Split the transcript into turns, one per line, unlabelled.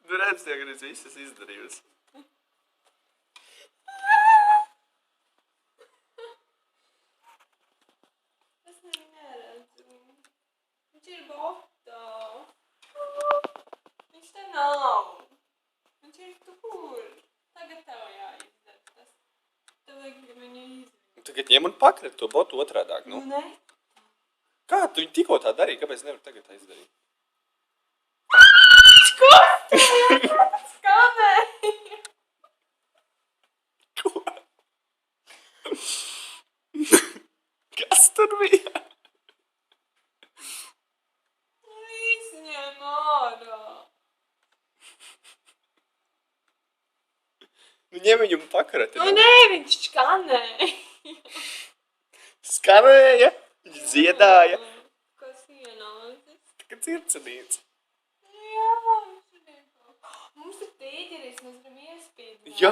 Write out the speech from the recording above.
Nu redz, tie, kad es visas izdarījusi.
Es neredzu. Viņš ir botā. Viņš te nav. Viņš ir tur. Tagad tev jāizdara tas. Tev vajag viņu izdarīt.
Tagad ņem un pakret to botu otrādāk, nu.
Ne.
Kā tu viņu tikko tā darīji? Kāpēc nevar tagad tā izdarīt?
Skanēja!
Ko? Kas tur bija?
Izņem ārā.
Nu ņem viņu un pakrati.
Nu nē, viņš skanēja.
Skanēja, viņš ziedāja.
Kas ienācis?
Kā circenīts.
Jā, viņš ir. Mums ir tīģeris, mēs varam iespiedināt.
Jā.